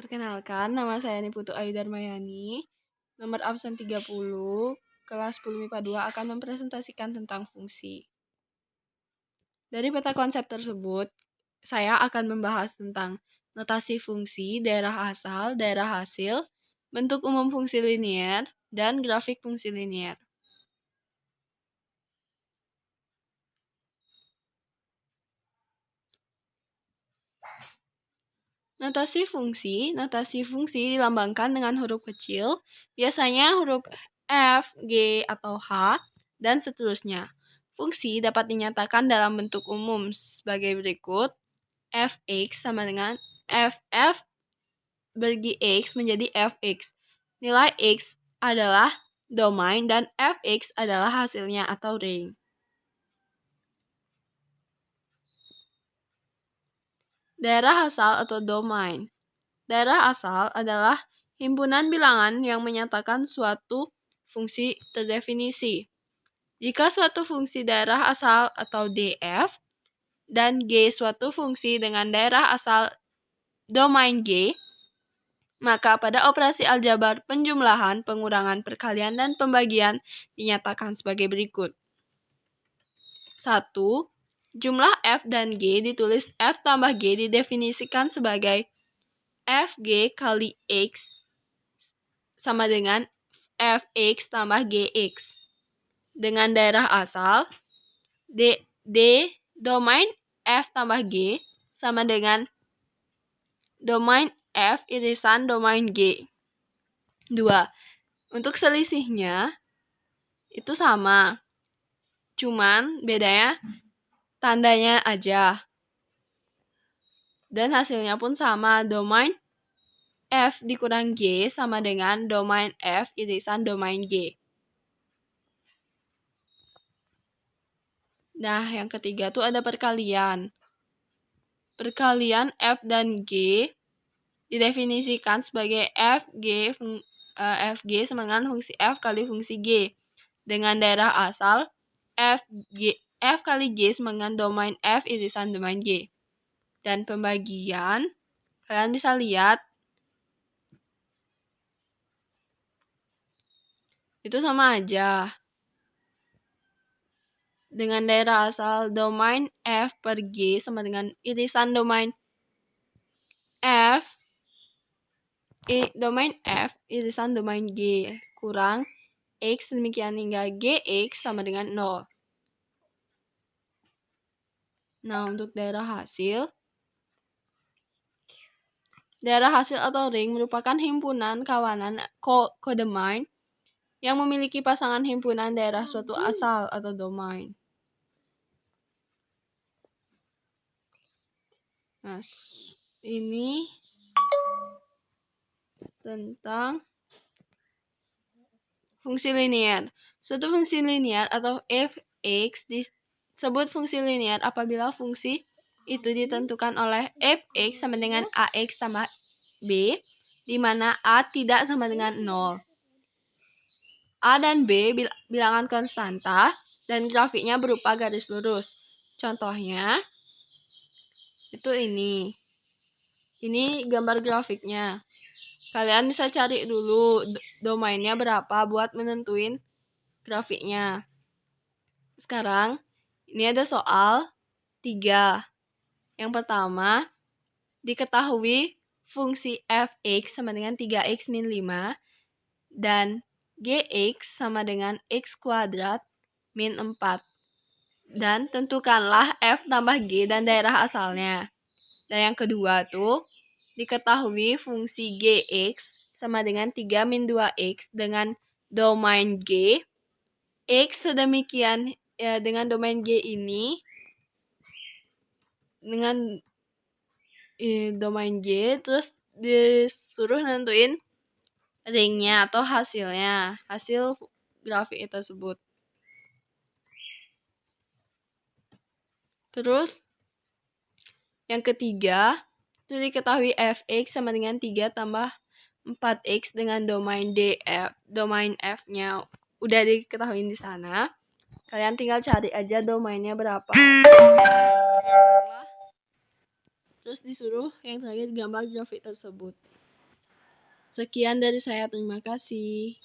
Perkenalkan, nama saya Niputu Ayu Darmayani, nomor absen 30, kelas 10 MIPA 2 akan mempresentasikan tentang fungsi. Dari peta konsep tersebut, saya akan membahas tentang notasi fungsi, daerah asal, daerah hasil, bentuk umum fungsi linier, dan grafik fungsi linier. Notasi fungsi dilambangkan dengan huruf kecil, biasanya huruf F, G, atau H, dan seterusnya. Fungsi dapat dinyatakan dalam bentuk umum sebagai berikut. Fx sama dengan Ff bagi X menjadi Fx. Nilai X adalah domain dan Fx adalah hasilnya atau ring. Daerah asal atau domain. Daerah asal adalah himpunan bilangan yang menyatakan suatu fungsi terdefinisi. Jika suatu fungsi daerah asal atau DF dan G suatu fungsi dengan daerah asal domain G, maka pada operasi aljabar penjumlahan, pengurangan, perkalian, dan pembagian dinyatakan sebagai berikut. 1. Jumlah F dan G ditulis F tambah G didefinisikan sebagai Fg kali X sama dengan Fx tambah Gx. Dengan daerah asal, D domain F tambah G sama dengan domain F irisan domain G. 2. Untuk selisihnya itu sama, cuman bedanya tandanya aja. Dan hasilnya pun sama, domain F dikurang G sama dengan domain F irisan domain G. Nah, yang ketiga tuh ada perkalian. Perkalian F dan G didefinisikan sebagai Fg sama dengan fungsi F kali fungsi G. Dengan daerah asal, F kali G sama dengan domain F irisan domain G. Dan pembagian, kalian bisa lihat itu sama aja. Dengan daerah asal domain F per G sama dengan irisan domain F irisan domain G kurang X demikian hingga Gx sama dengan 0. Nah, untuk daerah hasil atau ring merupakan himpunan kawanan kodomain yang memiliki pasangan himpunan daerah suatu asal atau domain. Nah, ini tentang fungsi linier. Suatu fungsi linier atau Fx disebut fungsi linier apabila fungsi itu ditentukan oleh Fx sama dengan Ax tambah B, di mana A tidak sama dengan 0. A dan B bilangan konstanta dan grafiknya berupa garis lurus. Contohnya itu ini. Ini gambar grafiknya. Kalian bisa cari dulu domainnya berapa buat menentuin grafiknya. Sekarang ini ada soal 3. Yang pertama, diketahui fungsi Fx sama dengan 3x min 5 dan Gx sama dengan x kuadrat min 4. Dan tentukanlah F tambah G dan daerah asalnya. Dan yang kedua tuh, diketahui fungsi Gx sama dengan 3 min 2x dengan domain G. X sedemikian ya, dengan domain G ini dengan domain G, terus disuruh nentuin ringnya atau hasilnya, hasil grafik tersebut. Terus yang ketiga itu diketahui Fx sama dengan 3 tambah 4x dengan domain domain F-nya udah diketahui di sana. Kalian tinggal cari aja domainnya berapa. Terus disuruh yang terakhir gambar grafik tersebut. Sekian dari saya, terima kasih.